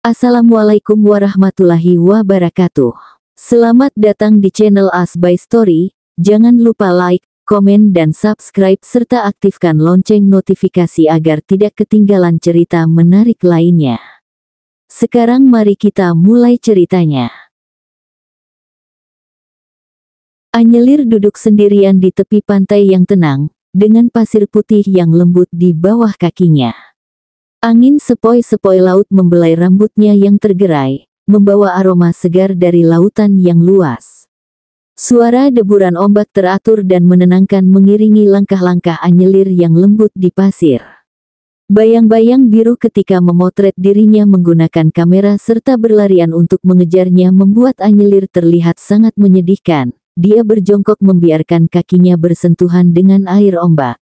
Assalamualaikum warahmatullahi wabarakatuh. Selamat datang di channel As by Story. Jangan lupa like, komen dan subscribe serta aktifkan lonceng notifikasi agar tidak ketinggalan cerita menarik lainnya. Sekarang mari kita mulai ceritanya. Anyelir duduk sendirian di tepi pantai yang tenang, dengan pasir putih yang lembut di bawah kakinya. Angin sepoi-sepoi laut membelai rambutnya yang tergerai, membawa aroma segar dari lautan yang luas. Suara deburan ombak teratur dan menenangkan mengiringi langkah-langkah Anyelir yang lembut di pasir. Bayang-bayang biru ketika memotret dirinya menggunakan kamera serta berlarian untuk mengejarnya membuat Anyelir terlihat sangat menyedihkan. Dia berjongkok membiarkan kakinya bersentuhan dengan air ombak.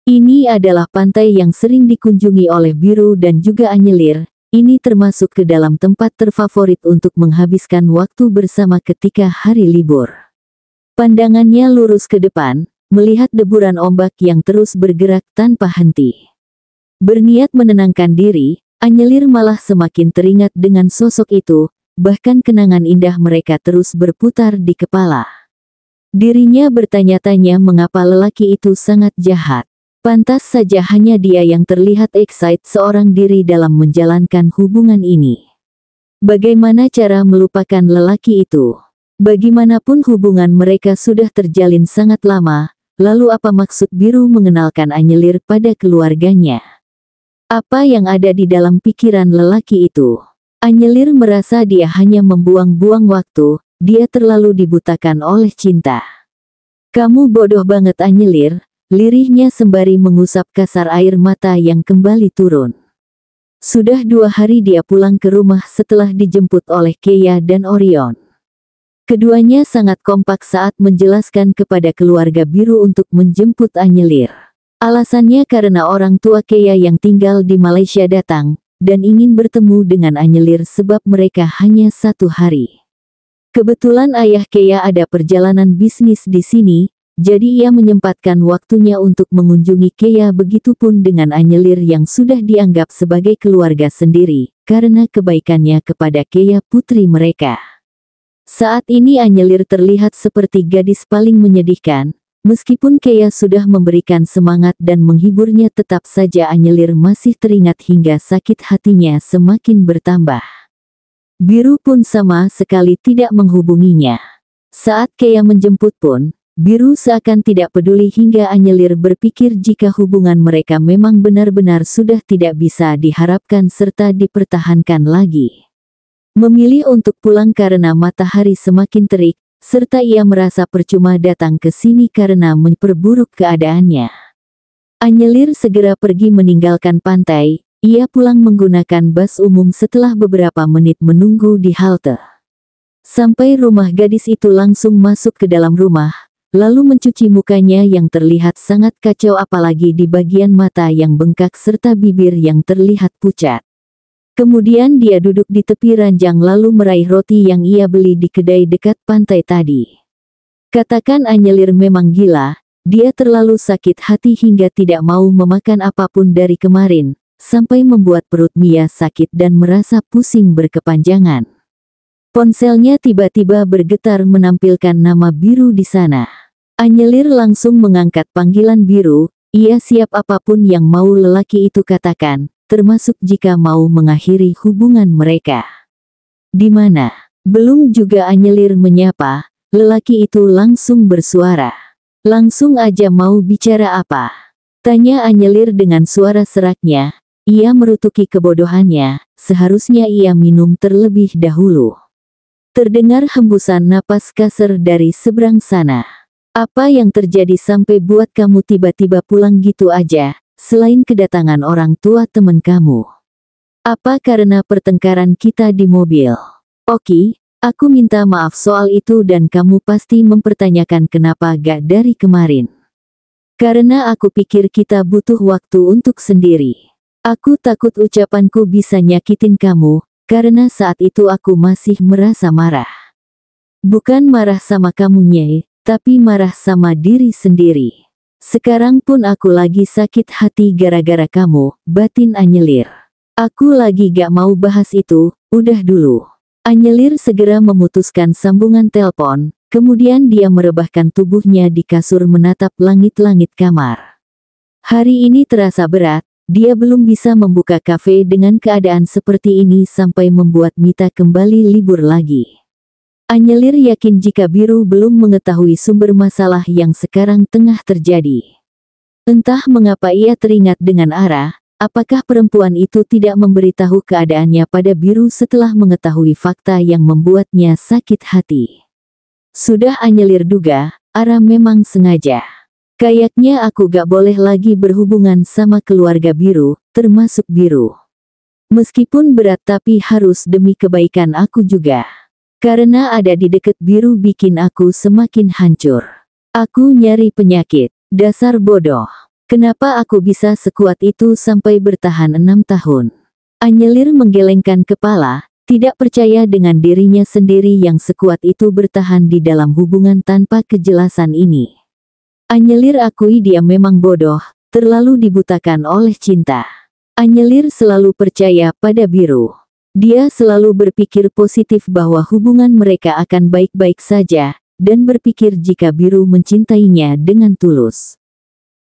Ini adalah pantai yang sering dikunjungi oleh Biru dan juga Anyelir. Ini termasuk ke dalam tempat terfavorit untuk menghabiskan waktu bersama ketika hari libur. Pandangannya lurus ke depan, melihat deburan ombak yang terus bergerak tanpa henti. Berniat menenangkan diri, Anyelir malah semakin teringat dengan sosok itu, bahkan kenangan indah mereka terus berputar di kepala. Dirinya bertanya-tanya mengapa lelaki itu sangat jahat. Pantas saja hanya dia yang terlihat excited seorang diri dalam menjalankan hubungan ini. Bagaimana cara melupakan lelaki itu? Bagaimanapun hubungan mereka sudah terjalin sangat lama, lalu apa maksud Biru mengenalkan Anyelir pada keluarganya? Apa yang ada di dalam pikiran lelaki itu? Anyelir merasa dia hanya membuang-buang waktu, dia terlalu dibutakan oleh cinta. Kamu bodoh banget Anyelir. Lirihnya sembari mengusap kasar air mata yang kembali turun. Sudah 2 hari dia pulang ke rumah setelah dijemput oleh Keya dan Orion. Keduanya sangat kompak saat menjelaskan kepada keluarga Biru untuk menjemput Anyelir. Alasannya karena orang tua Keya yang tinggal di Malaysia datang, dan ingin bertemu dengan Anyelir sebab mereka hanya 1 hari. Kebetulan ayah Keya ada perjalanan bisnis di sini, jadi ia menyempatkan waktunya untuk mengunjungi Keya, begitupun dengan Anyelir yang sudah dianggap sebagai keluarga sendiri, karena kebaikannya kepada Keya putri mereka. Saat ini Anyelir terlihat seperti gadis paling menyedihkan, meskipun Keya sudah memberikan semangat dan menghiburnya tetap saja Anyelir masih teringat hingga sakit hatinya semakin bertambah. Biru pun sama sekali tidak menghubunginya. Saat Keya menjemput pun, Biru seakan tidak peduli hingga Anyelir berpikir jika hubungan mereka memang benar-benar sudah tidak bisa diharapkan serta dipertahankan lagi. Memilih untuk pulang karena matahari semakin terik, serta ia merasa percuma datang ke sini karena memperburuk keadaannya. Anyelir segera pergi meninggalkan pantai, ia pulang menggunakan bus umum setelah beberapa menit menunggu di halte. Sampai rumah gadis itu langsung masuk ke dalam rumah, lalu mencuci mukanya yang terlihat sangat kacau apalagi di bagian mata yang bengkak serta bibir yang terlihat pucat. Kemudian dia duduk di tepi ranjang lalu meraih roti yang ia beli di kedai dekat pantai tadi. Katakan Anyelir memang gila, dia terlalu sakit hati hingga tidak mau memakan apapun dari kemarin, sampai membuat perut Mia sakit dan merasa pusing berkepanjangan. Ponselnya tiba-tiba bergetar menampilkan nama Biru di sana. Anyelir langsung mengangkat panggilan Biru, ia siap apapun yang mau lelaki itu katakan, termasuk jika mau mengakhiri hubungan mereka. Di mana? Belum juga Anyelir menyapa, lelaki itu langsung bersuara. Langsung aja mau bicara apa? Tanya Anyelir dengan suara seraknya, ia merutuki kebodohannya, seharusnya ia minum terlebih dahulu. Terdengar hembusan napas kasar dari seberang sana. Apa yang terjadi sampai buat kamu tiba-tiba pulang gitu aja, selain kedatangan orang tua teman kamu? Apa karena pertengkaran kita di mobil? Oke, aku minta maaf soal itu dan kamu pasti mempertanyakan kenapa gak dari kemarin. Karena aku pikir kita butuh waktu untuk sendiri. Aku takut ucapanku bisa nyakitin kamu, karena saat itu aku masih merasa marah. Bukan marah sama kamu Nyai, tapi marah sama diri sendiri. Sekarang pun aku lagi sakit hati gara-gara kamu, batin Anyelir. Aku lagi gak mau bahas itu, udah dulu. Anyelir segera memutuskan sambungan telepon, kemudian dia merebahkan tubuhnya di kasur menatap langit-langit kamar. Hari ini terasa berat, dia belum bisa membuka kafe dengan keadaan seperti ini sampai membuat Mita kembali libur lagi. Anyelir yakin jika Biru belum mengetahui sumber masalah yang sekarang tengah terjadi. Entah mengapa ia teringat dengan Ara. Apakah perempuan itu tidak memberitahu keadaannya pada Biru setelah mengetahui fakta yang membuatnya sakit hati? Sudah Anyelir duga, Ara memang sengaja. Kayaknya aku gak boleh lagi berhubungan sama keluarga Biru, termasuk Biru. Meskipun berat tapi harus demi kebaikan aku juga. Karena ada di dekat Biru bikin aku semakin hancur. Aku nyari penyakit, dasar bodoh. Kenapa aku bisa sekuat itu sampai bertahan 6 tahun? Anyelir menggelengkan kepala, tidak percaya dengan dirinya sendiri yang sekuat itu bertahan di dalam hubungan tanpa kejelasan ini. Anyelir akui dia memang bodoh, terlalu dibutakan oleh cinta. Anyelir selalu percaya pada Biru. Dia selalu berpikir positif bahwa hubungan mereka akan baik-baik saja, dan berpikir jika Biru mencintainya dengan tulus.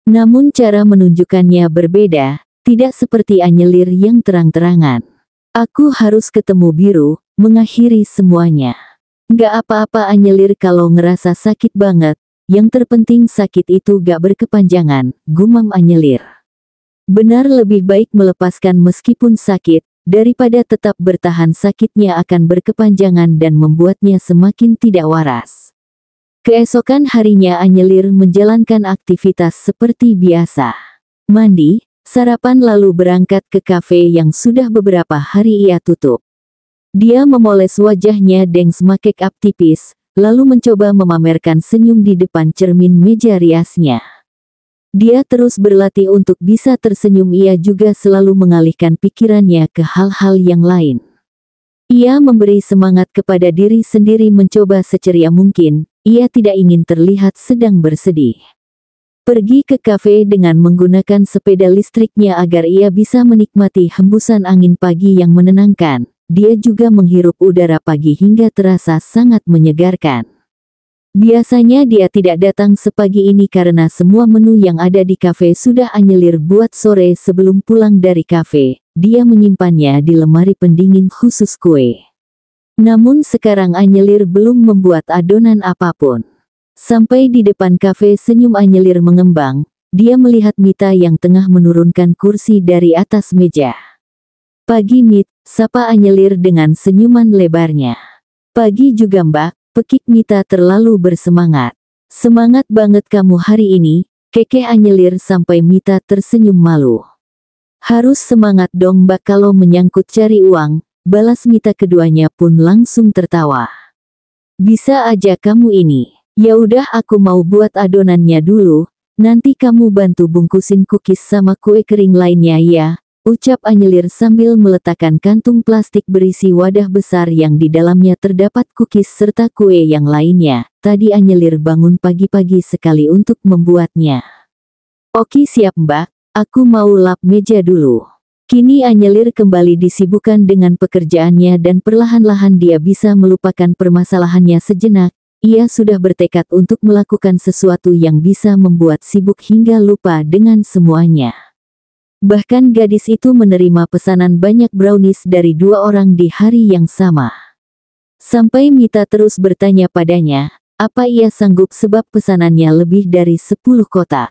Namun cara menunjukkannya berbeda, tidak seperti Anyelir yang terang-terangan. Aku harus ketemu Biru, mengakhiri semuanya. Gak apa-apa Anyelir kalau ngerasa sakit banget, yang terpenting sakit itu gak berkepanjangan, gumam Anyelir. Benar lebih baik melepaskan meskipun sakit, daripada tetap bertahan sakitnya akan berkepanjangan dan membuatnya semakin tidak waras. Keesokan harinya Anyelir menjalankan aktivitas seperti biasa. Mandi, sarapan lalu berangkat ke kafe yang sudah beberapa hari ia tutup. Dia memoles wajahnya dengan make up tipis, lalu mencoba memamerkan senyum di depan cermin meja riasnya. Dia terus berlatih untuk bisa tersenyum, ia juga selalu mengalihkan pikirannya ke hal-hal yang lain. Ia memberi semangat kepada diri sendiri mencoba seceria mungkin. Ia tidak ingin terlihat sedang bersedih. Pergi ke kafe dengan menggunakan sepeda listriknya agar ia bisa menikmati hembusan angin pagi yang menenangkan. Dia juga menghirup udara pagi hingga terasa sangat menyegarkan. Biasanya dia tidak datang sepagi ini karena semua menu yang ada di kafe sudah Anyelir buat sore sebelum pulang dari kafe. Dia menyimpannya di lemari pendingin khusus kue. Namun sekarang Anyelir belum membuat adonan apapun. Sampai di depan kafe senyum Anyelir mengembang, dia melihat Mita yang tengah menurunkan kursi dari atas meja. Pagi Mit, sapa Anyelir dengan senyuman lebarnya. Pagi juga Mbak, pekik Mita terlalu bersemangat. Semangat banget kamu hari ini, kekeh Anyelir sampai Mita tersenyum malu. Harus semangat dong Mbak kalau menyangkut cari uang. Balas Mita, keduanya pun langsung tertawa. Bisa aja kamu ini. Ya udah aku mau buat adonannya dulu, nanti kamu bantu bungkusin cookies sama kue kering lainnya ya, ucap Anyelir sambil meletakkan kantung plastik berisi wadah besar yang di dalamnya terdapat cookies serta kue yang lainnya. Tadi Anyelir bangun pagi-pagi sekali untuk membuatnya. Oke siap Mbak, aku mau lap meja dulu. Kini Anyelir kembali disibukkan dengan pekerjaannya dan perlahan-lahan dia bisa melupakan permasalahannya sejenak. Ia sudah bertekad untuk melakukan sesuatu yang bisa membuat sibuk hingga lupa dengan semuanya. Bahkan gadis itu menerima pesanan banyak brownies dari 2 orang di hari yang sama. Sampai Mita terus bertanya padanya, apa ia sanggup sebab pesanannya lebih dari 10 kotak.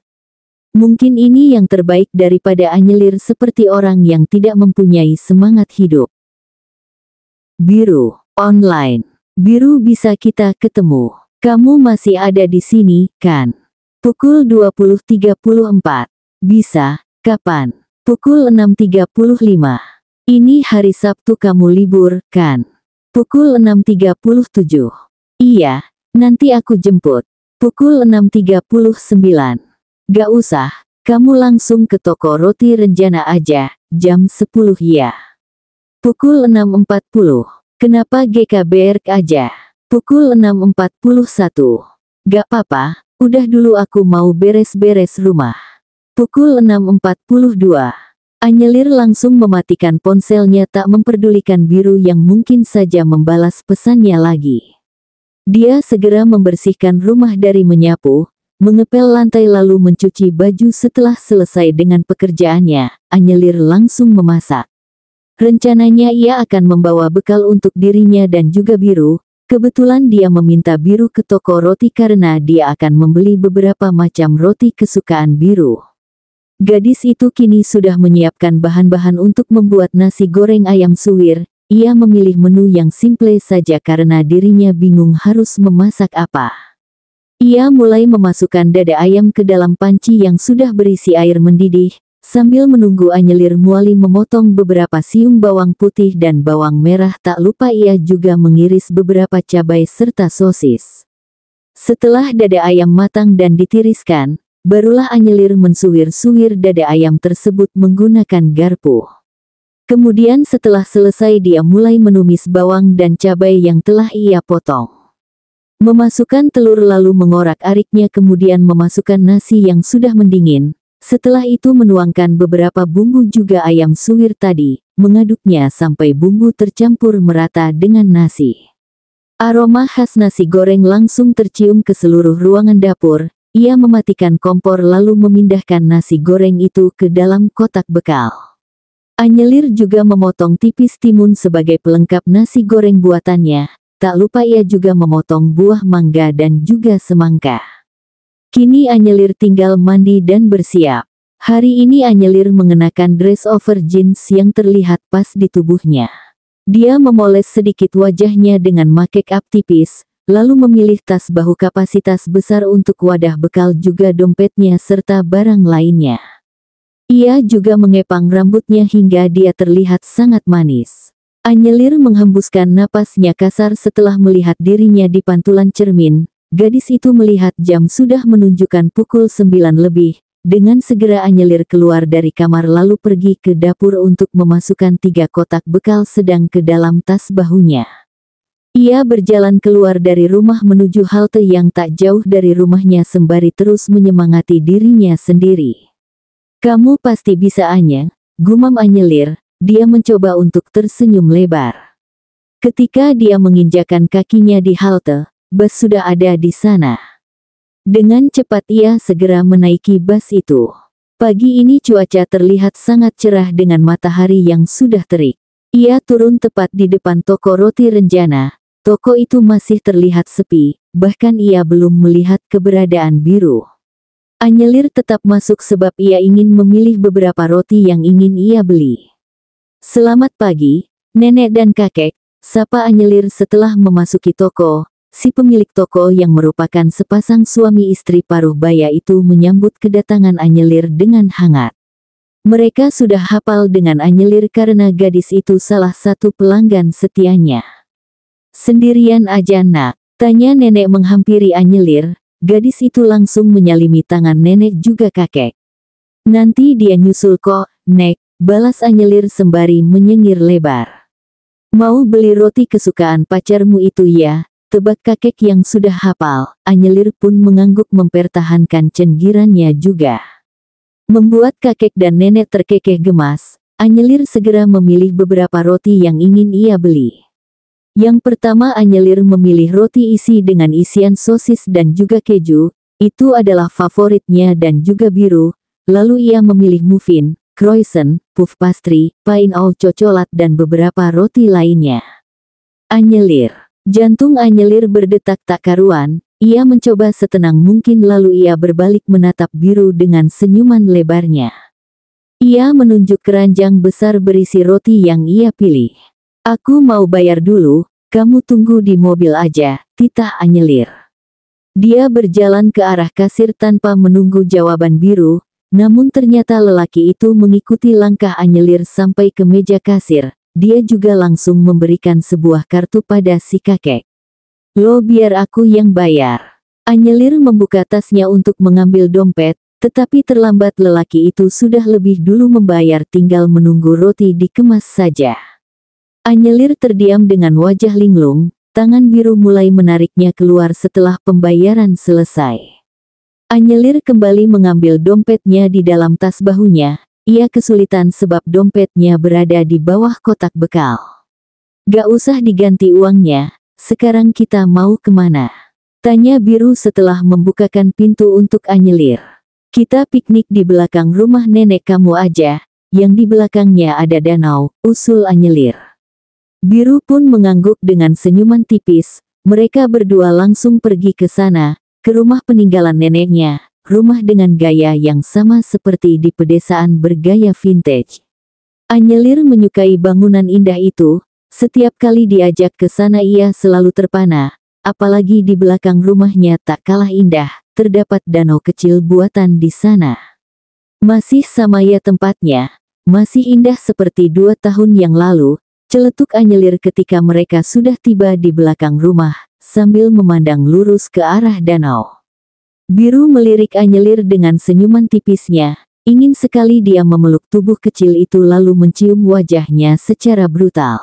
Mungkin ini yang terbaik daripada Anyelir seperti orang yang tidak mempunyai semangat hidup. Biru, online. Biru bisa kita ketemu. Kamu masih ada di sini, kan? Pukul 20.34. Bisa, kapan? Pukul 6.35. Ini hari Sabtu kamu libur, kan? Pukul 6.37. Iya, nanti aku jemput. Pukul 6.39. Gak usah, kamu langsung ke toko roti Renjana aja, jam 10 ya. Pukul 6.40. Kenapa GKBR aja? Pukul 6.41. Gak apa-apa, udah dulu aku mau beres-beres rumah. Pukul 6.42. Anyelir langsung mematikan ponselnya, tak memperdulikan biru yang mungkin saja membalas pesannya lagi. Dia segera membersihkan rumah dari menyapu, mengepel lantai lalu mencuci baju. Setelah selesai dengan pekerjaannya, Anyelir langsung memasak. Rencananya ia akan membawa bekal untuk dirinya dan juga biru. Kebetulan dia meminta biru ke toko roti karena dia akan membeli beberapa macam roti kesukaan biru. Gadis itu kini sudah menyiapkan bahan-bahan untuk membuat nasi goreng ayam suwir. Ia memilih menu yang simple saja karena dirinya bingung harus memasak apa. Ia mulai memasukkan dada ayam ke dalam panci yang sudah berisi air mendidih. Sambil menunggu Anyelir mulai memotong beberapa siung bawang putih dan bawang merah, tak lupa ia juga mengiris beberapa cabai serta sosis. Setelah dada ayam matang dan ditiriskan, barulah Anyelir mensuwir-suwir dada ayam tersebut menggunakan garpu. Kemudian setelah selesai dia mulai menumis bawang dan cabai yang telah ia potong. Memasukkan telur lalu mengorak-ariknya, kemudian memasukkan nasi yang sudah mendingin. Setelah itu menuangkan beberapa bumbu juga ayam suwir tadi, mengaduknya sampai bumbu tercampur merata dengan nasi. Aroma khas nasi goreng langsung tercium ke seluruh ruangan dapur. Ia mematikan kompor lalu memindahkan nasi goreng itu ke dalam kotak bekal. Anyelir juga memotong tipis timun sebagai pelengkap nasi goreng buatannya. Tak lupa ia juga memotong buah mangga dan juga semangka. Kini Anyelir tinggal mandi dan bersiap. Hari ini Anyelir mengenakan dress over jeans yang terlihat pas di tubuhnya. Dia memoles sedikit wajahnya dengan make up tipis, lalu memilih tas bahu kapasitas besar untuk wadah bekal juga dompetnya serta barang lainnya. Ia juga mengepang rambutnya hingga dia terlihat sangat manis. Anyelir menghembuskan napasnya kasar setelah melihat dirinya di pantulan cermin. Gadis itu melihat jam sudah menunjukkan pukul 9 lebih. Dengan segera Anyelir keluar dari kamar lalu pergi ke dapur untuk memasukkan 3 kotak bekal sedang ke dalam tas bahunya. Ia berjalan keluar dari rumah menuju halte yang tak jauh dari rumahnya sembari terus menyemangati dirinya sendiri. "Kamu pasti bisa, Anya," gumam Anyelir. Dia mencoba untuk tersenyum lebar. Ketika dia menginjakan kakinya di halte, bus sudah ada di sana. Dengan cepat ia segera menaiki bus itu. Pagi ini cuaca terlihat sangat cerah dengan matahari yang sudah terik. Ia turun tepat di depan toko roti Renjana. Toko itu masih terlihat sepi, bahkan ia belum melihat keberadaan biru. Anyelir tetap masuk sebab ia ingin memilih beberapa roti yang ingin ia beli. "Selamat pagi, nenek dan kakek," sapa Anyelir setelah memasuki toko. Si pemilik toko yang merupakan sepasang suami istri paruh baya itu menyambut kedatangan Anyelir dengan hangat. Mereka sudah hafal dengan Anyelir karena gadis itu salah satu pelanggan setianya. "Sendirian aja, Nak?" tanya nenek menghampiri Anyelir. Gadis itu langsung menyalimi tangan nenek juga kakek. "Nanti dia nyusul kok, Nek," balas Anyelir sembari menyengir lebar. "Mau beli roti kesukaan pacarmu itu ya?" tebak kakek yang sudah hafal. Anyelir pun mengangguk mempertahankan cengirannya juga. Membuat kakek dan nenek terkekeh gemas, Anyelir segera memilih beberapa roti yang ingin ia beli. Yang pertama Anyelir memilih roti isi dengan isian sosis dan juga keju, itu adalah favoritnya dan juga biru. Lalu ia memilih muffin, croissant, puff pastry, pain au coklat dan beberapa roti lainnya. Anyelir. Jantung Anyelir berdetak tak karuan, ia mencoba setenang mungkin lalu ia berbalik menatap biru dengan senyuman lebarnya. Ia menunjuk keranjang besar berisi roti yang ia pilih. "Aku mau bayar dulu, kamu tunggu di mobil aja," titah Anyelir. Dia berjalan ke arah kasir tanpa menunggu jawaban biru, namun ternyata lelaki itu mengikuti langkah Anyelir sampai ke meja kasir. Dia juga langsung memberikan sebuah kartu pada si kakek. "Lo biar aku yang bayar." Anyelir membuka tasnya untuk mengambil dompet, tetapi terlambat lelaki itu sudah lebih dulu membayar, tinggal menunggu roti dikemas saja. Anyelir terdiam dengan wajah linglung, tangan biru mulai menariknya keluar setelah pembayaran selesai. Anyelir kembali mengambil dompetnya di dalam tas bahunya. ia kesulitan sebab dompetnya berada di bawah kotak bekal. Gak usah diganti uangnya, sekarang kita mau kemana? Tanya Biru setelah membukakan pintu untuk Anyelir. Kita piknik di belakang rumah nenek kamu aja, yang di belakangnya ada danau, usul Anyelir. Biru pun mengangguk dengan senyuman tipis, mereka berdua langsung pergi ke sana, ke rumah peninggalan neneknya, rumah dengan gaya yang sama seperti di pedesaan bergaya vintage. Anyelir menyukai bangunan indah itu, setiap kali diajak ke sana ia selalu terpana, apalagi di belakang rumahnya tak kalah indah, terdapat danau kecil buatan di sana. Masih sama ya tempatnya, masih indah seperti 2 tahun yang lalu, celetuk Anyelir ketika mereka sudah tiba di belakang rumah, sambil memandang lurus ke arah danau. Biru melirik Anyelir dengan senyuman tipisnya, ingin sekali dia memeluk tubuh kecil itu lalu mencium wajahnya secara brutal.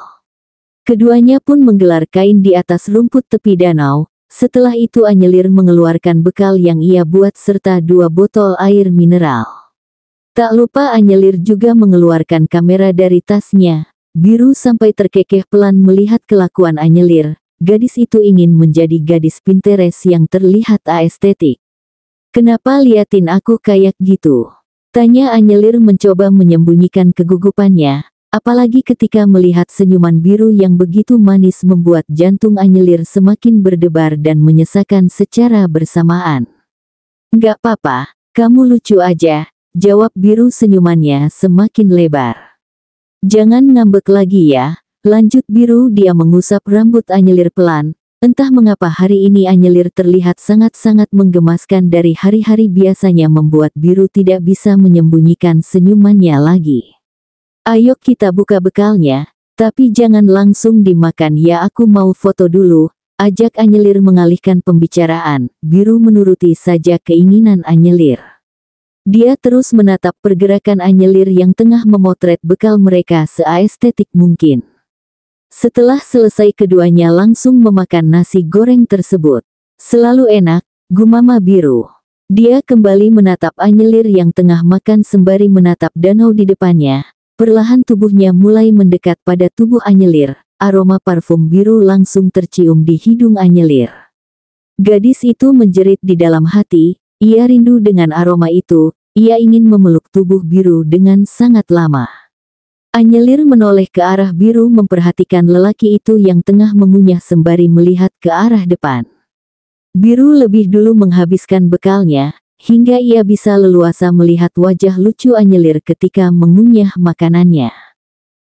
Keduanya pun menggelar kain di atas rumput tepi danau. Setelah itu Anyelir mengeluarkan bekal yang ia buat serta 2 botol air mineral. Tak lupa Anyelir juga mengeluarkan kamera dari tasnya. Biru sampai terkekeh pelan melihat kelakuan Anyelir. Gadis itu ingin menjadi gadis Pinterest yang terlihat estetik. Kenapa liatin aku kayak gitu? Tanya Anyelir mencoba menyembunyikan kegugupannya. Apalagi ketika melihat senyuman Biru yang begitu manis membuat jantung Anyelir semakin berdebar dan menyesakan secara bersamaan. Nggak apa-apa, kamu lucu aja, jawab Biru senyumannya semakin lebar. Jangan ngambek lagi ya, lanjut Biru. Dia mengusap rambut Anyelir pelan. Entah mengapa hari ini Anyelir terlihat sangat-sangat menggemaskan. Dari hari-hari biasanya membuat Biru tidak bisa menyembunyikan senyumannya lagi. Ayo kita buka bekalnya, tapi jangan langsung dimakan ya, aku mau foto dulu, ajak Anyelir mengalihkan pembicaraan. Biru menuruti saja keinginan Anyelir. Dia terus menatap pergerakan Anyelir yang tengah memotret bekal mereka seestetik mungkin. Setelah selesai keduanya langsung memakan nasi goreng tersebut. Selalu enak, gumama Biru. Dia kembali menatap Anyelir yang tengah makan sembari menatap danau di depannya. Perlahan tubuhnya mulai mendekat pada tubuh Anyelir, aroma parfum Biru langsung tercium di hidung Anyelir. Gadis itu menjerit di dalam hati, ia rindu dengan aroma itu, ia ingin memeluk tubuh Biru dengan sangat lama. Anyelir menoleh ke arah Biru memperhatikan lelaki itu yang tengah mengunyah sembari melihat ke arah depan. Biru lebih dulu menghabiskan bekalnya, hingga ia bisa leluasa melihat wajah lucu Anyelir ketika mengunyah makanannya.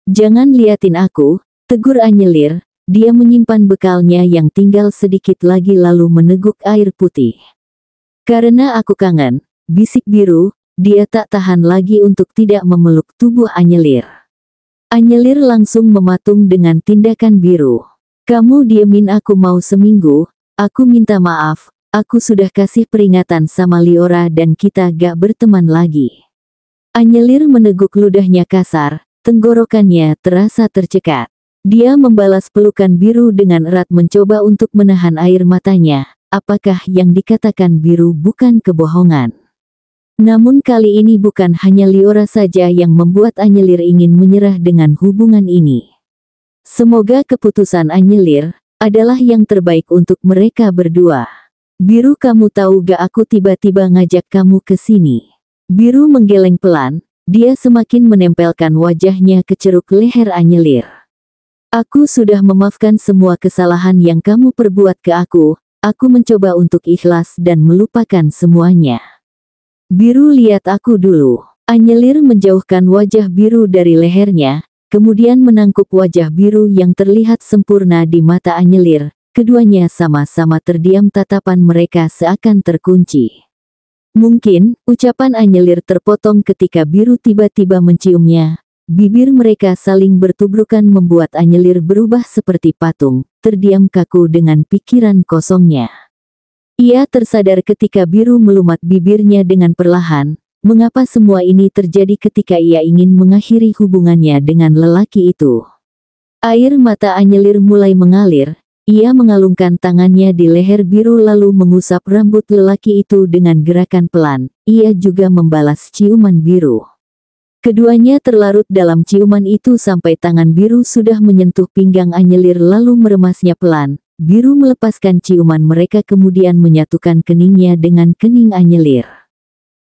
Jangan liatin aku, tegur Anyelir. Dia menyimpan bekalnya yang tinggal sedikit lagi lalu meneguk air putih. Karena aku kangen, bisik Biru. Dia tak tahan lagi untuk tidak memeluk tubuh Anyelir. Anyelir langsung mematung dengan tindakan Biru. Kamu diemin aku mau seminggu, aku minta maaf. Aku sudah kasih peringatan sama Liora dan kita gak berteman lagi. Anyelir meneguk ludahnya kasar, tenggorokannya terasa tercekat. Dia membalas pelukan Biru dengan erat mencoba untuk menahan air matanya. Apakah yang dikatakan Biru bukan kebohongan? Namun kali ini bukan hanya Liora saja yang membuat Anyelir ingin menyerah dengan hubungan ini. Semoga keputusan Anyelir adalah yang terbaik untuk mereka berdua. Biru, kamu tahu gak aku tiba-tiba ngajak kamu ke sini? Biru menggeleng pelan, dia semakin menempelkan wajahnya ke ceruk leher Anyelir. Aku sudah memaafkan semua kesalahan yang kamu perbuat ke aku mencoba untuk ikhlas dan melupakan semuanya. Biru, lihat aku dulu. Anyelir menjauhkan wajah Biru dari lehernya, kemudian menangkup wajah Biru yang terlihat sempurna di mata Anyelir. Keduanya sama-sama terdiam, tatapan mereka seakan terkunci. Mungkin, ucapan Anyelir terpotong ketika Biru tiba-tiba menciumnya. Bibir mereka saling bertubrukan membuat Anyelir berubah seperti patung, terdiam kaku dengan pikiran kosongnya. Ia tersadar ketika Biru melumat bibirnya dengan perlahan. Mengapa semua ini terjadi ketika ia ingin mengakhiri hubungannya dengan lelaki itu? Air mata Anyelir mulai mengalir. Ia mengalungkan tangannya di leher Biru lalu mengusap rambut lelaki itu dengan gerakan pelan. Ia juga membalas ciuman Biru. Keduanya terlarut dalam ciuman itu sampai tangan biru sudah menyentuh pinggang Anyelir lalu meremasnya pelan. Biru melepaskan ciuman mereka kemudian menyatukan keningnya dengan kening Anyelir.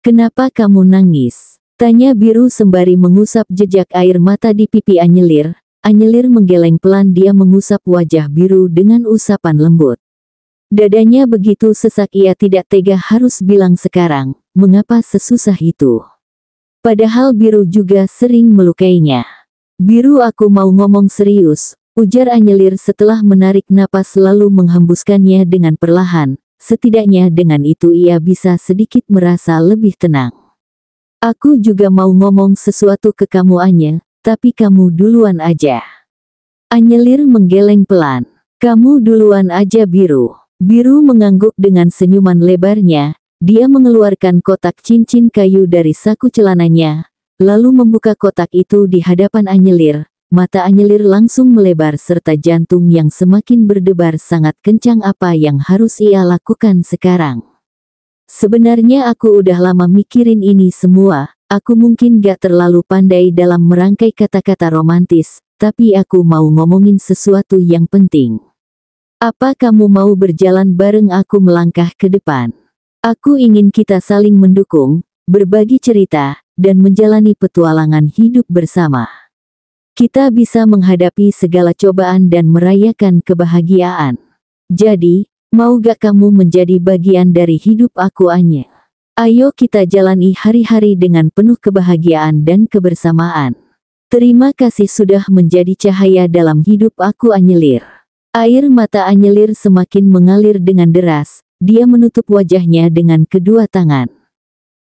"Kenapa kamu nangis?" tanya Biru sembari mengusap jejak air mata di pipi Anyelir. Anyelir menggeleng pelan, dia mengusap wajah Biru dengan usapan lembut. Dadanya begitu sesak, ia tidak tega harus bilang sekarang, mengapa sesusah itu. Padahal Biru juga sering melukainya. "Biru, aku mau ngomong serius," ujar Anyelir setelah menarik napas lalu menghembuskannya dengan perlahan. Setidaknya dengan itu ia bisa sedikit merasa lebih tenang. "Aku juga mau ngomong sesuatu ke kamu Anye, tapi kamu duluan aja." Anyelir menggeleng pelan. "Kamu duluan aja Biru." Biru mengangguk dengan senyuman lebarnya. Dia mengeluarkan kotak cincin kayu dari saku celananya, lalu membuka kotak itu di hadapan Anyelir. Mata Anyelir langsung melebar serta jantung yang semakin berdebar sangat kencang. Apa yang harus ia lakukan sekarang? "Sebenarnya aku udah lama mikirin ini semua. Aku mungkin gak terlalu pandai dalam merangkai kata-kata romantis, tapi aku mau ngomongin sesuatu yang penting. Apa kamu mau berjalan bareng aku melangkah ke depan? Aku ingin kita saling mendukung, berbagi cerita, dan menjalani petualangan hidup bersama. Kita bisa menghadapi segala cobaan dan merayakan kebahagiaan. Jadi, mau gak kamu menjadi bagian dari hidup aku Anye? Ayo kita jalani hari-hari dengan penuh kebahagiaan dan kebersamaan. Terima kasih sudah menjadi cahaya dalam hidup aku Anyelir." Air mata Anyelir semakin mengalir dengan deras. Dia menutup wajahnya dengan kedua tangan.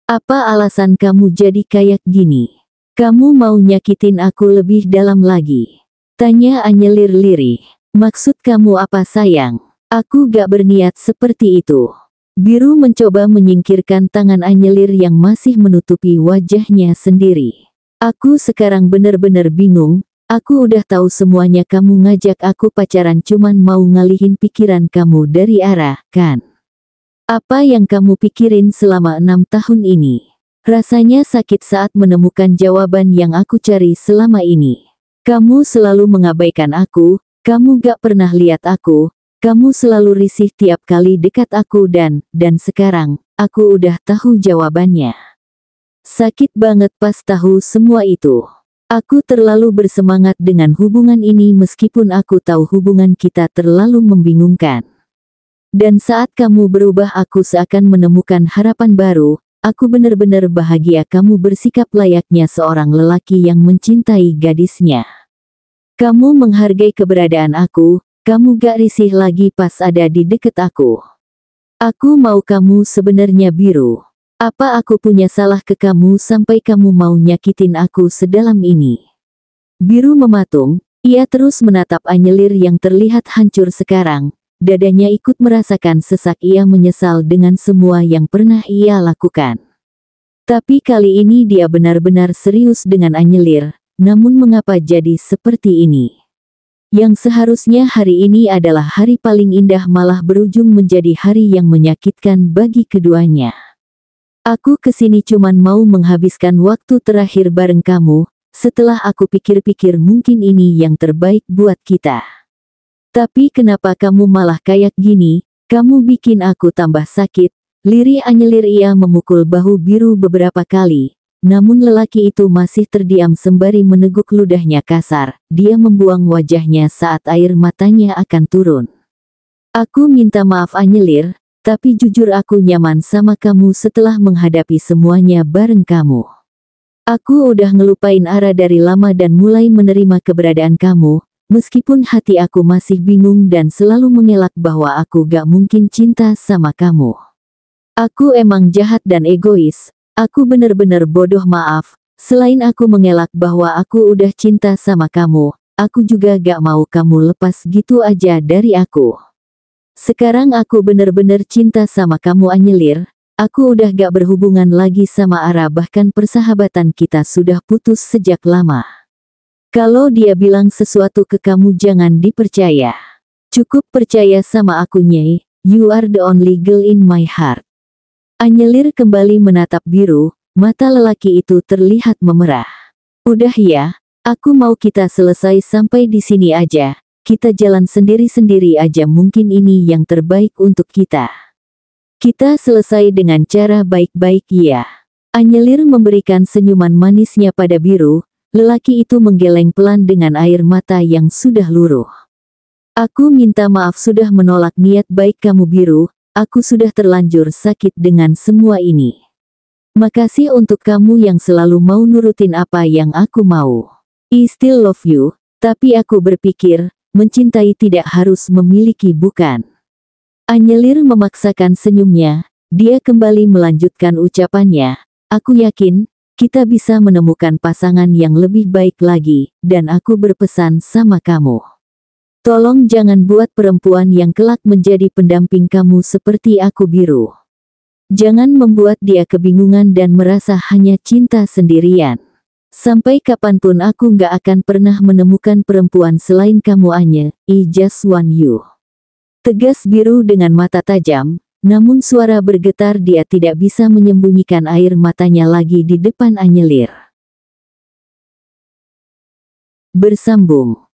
"Apa alasan kamu jadi kayak gini? Kamu mau nyakitin aku lebih dalam lagi?" tanya Anyelir lirih. "Maksud kamu apa sayang? Aku gak berniat seperti itu." Biru mencoba menyingkirkan tangan Anyelir yang masih menutupi wajahnya sendiri. "Aku sekarang bener-bener bingung. Aku udah tahu semuanya, kamu ngajak aku pacaran cuman mau ngalihin pikiran kamu dari arah, kan? Apa yang kamu pikirin selama 6 tahun ini?" Rasanya sakit saat menemukan jawaban yang aku cari selama ini. "Kamu selalu mengabaikan aku, kamu gak pernah lihat aku, kamu selalu risih tiap kali dekat aku dan sekarang, aku udah tahu jawabannya." Sakit banget pas tahu semua itu. "Aku terlalu bersemangat dengan hubungan ini meskipun aku tahu hubungan kita terlalu membingungkan. Dan saat kamu berubah aku seakan menemukan harapan baru. Aku benar-benar bahagia kamu bersikap layaknya seorang lelaki yang mencintai gadisnya. Kamu menghargai keberadaan aku. Kamu gak risih lagi pas ada di deket aku. Aku mau kamu sebenarnya Biru. Apa aku punya salah ke kamu sampai kamu mau nyakitin aku sedalam ini?" Biru mematung. Ia terus menatap Anyelir yang terlihat hancur sekarang. Dadanya ikut merasakan sesak. Ia menyesal dengan semua yang pernah ia lakukan. Tapi kali ini dia benar-benar serius dengan Anyelir. Namun mengapa jadi seperti ini? Yang seharusnya hari ini adalah hari paling indah malah berujung menjadi hari yang menyakitkan bagi keduanya. "Aku kesini cuman mau menghabiskan waktu terakhir bareng kamu. Setelah aku pikir-pikir mungkin ini yang terbaik buat kita. Tapi kenapa kamu malah kayak gini? Kamu bikin aku tambah sakit." Lirih Anyelir. Ia memukul bahu Biru beberapa kali. Namun lelaki itu masih terdiam sembari meneguk ludahnya kasar. Dia membuang wajahnya saat air matanya akan turun. "Aku minta maaf Anyelir, tapi jujur aku nyaman sama kamu setelah menghadapi semuanya bareng kamu. Aku udah ngelupain Ara dari lama dan mulai menerima keberadaan kamu, meskipun hati aku masih bingung dan selalu mengelak bahwa aku gak mungkin cinta sama kamu. Aku emang jahat dan egois. Aku bener-bener bodoh, maaf. Selain aku mengelak bahwa aku udah cinta sama kamu, aku juga gak mau kamu lepas gitu aja dari aku. Sekarang aku bener-bener cinta sama kamu Anyelir. Aku udah gak berhubungan lagi sama Ara, bahkan persahabatan kita sudah putus sejak lama. Kalau dia bilang sesuatu ke kamu jangan dipercaya. Cukup percaya sama aku Nyai, you are the only girl in my heart." Anyelir kembali menatap Biru. mata lelaki itu terlihat memerah. Udah ya, aku mau kita selesai sampai di sini aja. Kita jalan sendiri-sendiri aja, mungkin ini yang terbaik untuk kita. Kita selesai dengan cara baik-baik ya. Anyelir memberikan senyuman manisnya pada Biru. Lelaki itu menggeleng pelan dengan air mata yang sudah luruh. Aku minta maaf sudah menolak niat baik kamu Biru, aku sudah terlanjur sakit dengan semua ini. Makasih untuk kamu yang selalu mau nurutin apa yang aku mau. I still love you, tapi aku berpikir, mencintai tidak harus memiliki bukan. Anyelir memaksakan senyumnya, dia kembali melanjutkan ucapannya, aku yakin, kita bisa menemukan pasangan yang lebih baik lagi, dan aku berpesan sama kamu. Tolong jangan buat perempuan yang kelak menjadi pendamping kamu seperti aku Biru. Jangan membuat dia kebingungan dan merasa hanya cinta sendirian. Sampai kapanpun aku gak akan pernah menemukan perempuan selain kamu Anye, I just want you. Tegas Biru dengan mata tajam. Namun suara bergetar, dia tidak bisa menyembunyikan air matanya lagi di depan Anyelir. Bersambung.